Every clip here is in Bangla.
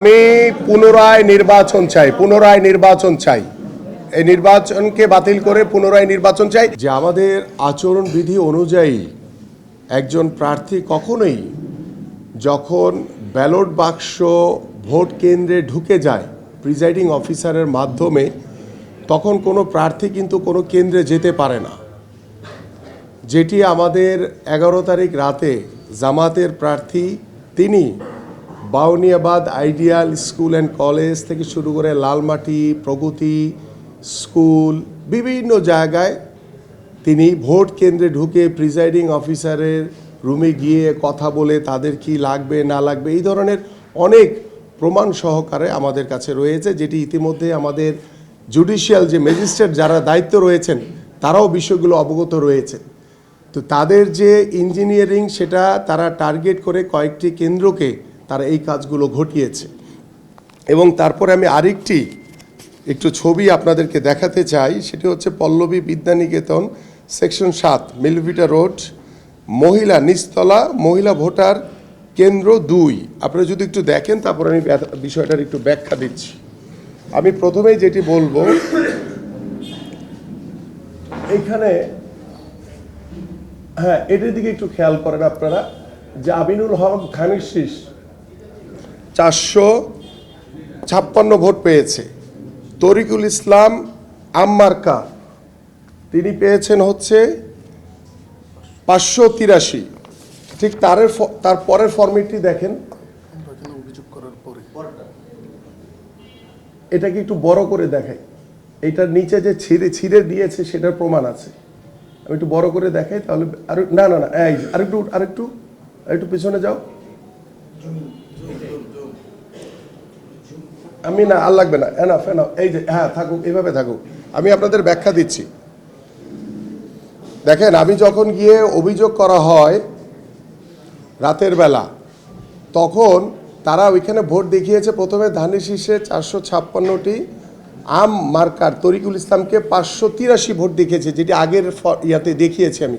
আমি পুনরায় নির্বাচন চাই এই নির্বাচনকে বাতিল করে পুনরায় নির্বাচন চাই। যে আমাদের আচরণ বিধি অনুযায়ী একজন প্রার্থী কখনোই যখন ব্যালট বাক্স ভোট কেন্দ্রে ঢুকে যায় প্রিজাইডিং অফিসারের মাধ্যমে, তখন কোনো প্রার্থী কিন্তু কোনো কেন্দ্রে যেতে পারে না। যেটি আমাদের 11 তারিখ রাতে জামাতের প্রার্থী তিনি Bauniabad ideal school and college থেকে শুরু করে লালমাটি, প্রগতি স্কুল, বিভিন্ন জায়গায় তিনি ভোট কেন্দ্রে ঢুকে প্রিজাইডিং অফিসারের রুমে গিয়ে কথা বলে তাদের কি লাগবে না লাগবে এই ধরনের অনেক প্রমাণ সহকারে আমাদের কাছে রয়েছে, যেটি ইতিমধ্যে আমাদের জুডিশিয়াল যে ম্যাজিস্ট্রেট যারা দায়িত্ব রয়েছেন তারাও বিষয়গুলো অবগত রয়েছে। তো তাদের যে ইঞ্জিনিয়ারিং সেটা তারা টার্গেট করে কয়েকটি কেন্দ্রকে তারা এই কাজগুলো ঘটিয়েছে। এবং তারপরে আমি একটু ছবি আপনাদেরকে দেখাতে চাই, সেটি হচ্ছে পল্লবী বিদ্যানিকেতন সেকশন 7 মিলভিটা রোড, মহিলা নিচতলা, মহিলা ভোটার কেন্দ্র 2। আপনারা যদি একটু দেখেন তারপর আমি বিষয়টার একটু ব্যাখ্যা দিচ্ছি। আমি প্রথমেই যেটি বলবো, এইখানে এটার দিকে একটু খেয়াল করেন আপনারা, যে আমিনুল হক খানির শীষ 456 ভোট পেয়েছে। তরিকুল ইসলাম আম্মারকা তিনি পেয়েছেন হচ্ছে 583। ঠিক তার পরের ফরম্যাটটি দেখেন, এটাকে একটু বড় করে দেখাই, এইটার নিচে যে ছিঁড়ে দিয়েছে সেটার প্রমাণ আছে। আমি একটু বড় করে দেখাই তাহলে না এই আরেকটু পিছনে যাও। আমি না আর লাগবে না, এনাফ এই যে থাকুক, এইভাবে থাকুক। আমি আপনাদের ব্যাখ্যা দিচ্ছি। দেখেন, আমি যখন গিয়ে অভিযোগ করা হয় রাতের বেলা, তখন তারা ওইখানে ভোট দেখিয়েছে প্রথমে ধানের শীষে 456টি, আম মার্কার তরিকুল ইসলামকে 583 ভোট দেখিয়েছে, যেটি আগের ইয়াতে দেখিয়েছি আমি।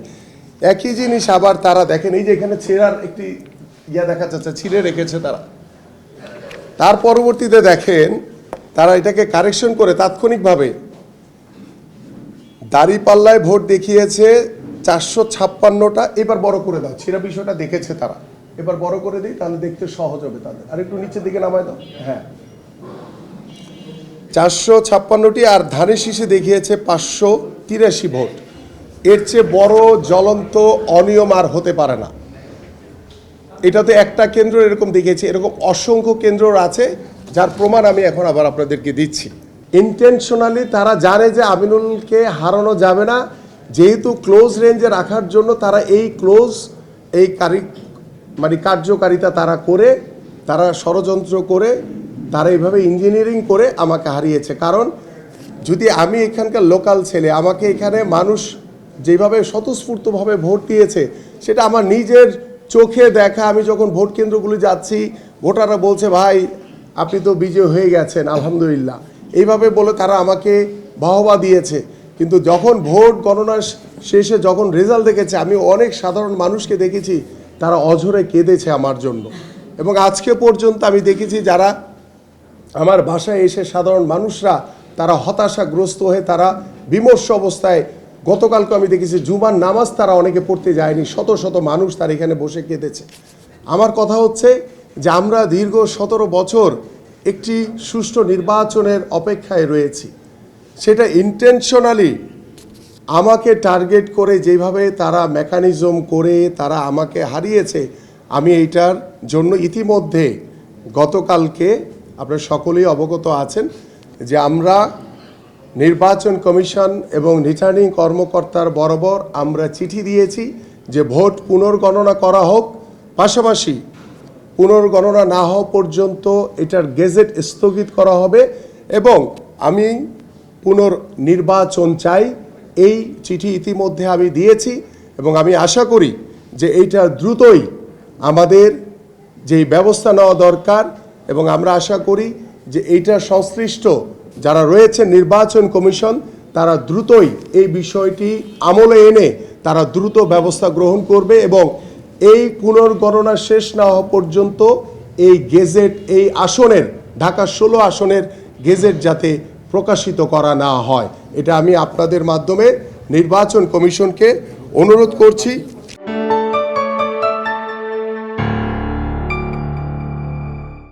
একই জিনিস আবার তারা দেখেন, এই যে এখানে ছেঁড়ার একটি দেখা যাচ্ছে, ছিঁড়ে রেখেছে তারা। তার পরবর্তীতে দেখেন তারা এটাকে কারেকশন করে তাৎক্ষণিকভাবে দাঁড়িপাল্লায় ভোট দেখিয়েছে 456টা। এবার বড় করে দাও, ছিঁড়া বিষয়টা দেখেছে তারা, এবার বড় করে দিই তাহলে দেখতে সহজ হবে তাদের। আর একটু নিচের দিকে নামায় দাও। 456টি, আর ধানের শীষে দেখিয়েছে 583 ভোট। এর চেয়ে বড় জ্বলন্ত অনিয়ম আর হতে পারে না। এটা তো একটা কেন্দ্র এরকম দেখিয়েছে, এরকম অসংখ্য কেন্দ্র আছে, যার প্রমাণ আমি এখন আবার আপনাদেরকে দিচ্ছি। ইন্টেনশনালি তারা জানে যে আমিনুলকে হারানো যাবে না, যেহেতু ক্লোজ রেঞ্জে রাখার জন্য তারা এই কার্যকারিতা তারা করে, তারা ষড়যন্ত্র করে, তারা এইভাবে ইঞ্জিনিয়ারিং করে আমাকে হারিয়েছে। কারণ যদি আমি এখানকার লোকাল ছেলে, আমাকে এখানে মানুষ যেভাবে স্বতঃস্ফূর্তভাবে ভোট দিয়েছে সেটা আমার নিজের চোখে দেখা। আমি যখন ভোট কেন্দ্রগুলি যাচ্ছি, ভোটাররা বলছে ভাই আপনি তো বিজয় হয়ে গেছেন আলহামদুলিল্লাহ, এইভাবে বলে তারা আমাকে বাহবা দিয়েছে। কিন্তু যখন ভোট গণনা শেষে যখন রেজাল্ট দেখেছে, আমি অনেক সাধারণ মানুষকে দেখেছি তারা অঝরে কেঁদেছে আমার জন্য। এবং আজকে পর্যন্ত আমি দেখেছি যারা আমার বাসায় এসে সাধারণ মানুষরা তারা হতাশাগ্রস্ত হয়ে তারা বিমর্ষ অবস্থায়, গতকালকে আমি দেখেছি জুমার নামাজ তারা অনেকে পড়তে যায়নি, শত শত মানুষ তার এখানে বসে কেঁদেছে। আমার কথা হচ্ছে যে আমরা দীর্ঘ 17 বছর একটি সুষ্ঠু নির্বাচনের অপেক্ষায় রয়েছি। সেটা ইন্টেনশনালি আমাকে টার্গেট করে যেভাবে তারা মেকানিজম করে তারা আমাকে হারিয়েছে, আমি এইটার জন্য ইতিমধ্যে গতকালকে আপনারা সকলেই অবগত আছেন যে আমরা নির্বাচন কমিশন এবং রিটার্নিং কর্মকর্তার বরাবর আমরা চিঠি দিয়েছি যে ভোট পুনর্গণনা করা হোক, পাশাপাশি পুনর্গণনা না হওয়া পর্যন্ত এটার গেজেট স্থগিত করা হবে এবং আমি পুনর্নির্বাচন চাই। এই চিঠি ইতিমধ্যে আমি দিয়েছি এবং আমি আশা করি যে এইটা দ্রুতই আমাদের যেই ব্যবস্থা নেওয়া দরকার, এবং আমরা আশা করি যে এইটা সংশ্লিষ্ট যারা রয়েছে নির্বাচন কমিশন তারা দ্রুতই এই বিষয়টি আমলে এনে তারা দ্রুত ব্যবস্থা গ্রহণ করবে এবং এই পুনর্গণনা শেষ না হওয়া পর্যন্ত এই গেজেট, এই আসনের ঢাকা 16 আসনের গেজেট যাতে প্রকাশিত করা না হয়, এটা আমি আপনাদের মাধ্যমে নির্বাচন কমিশনকে অনুরোধ করছি।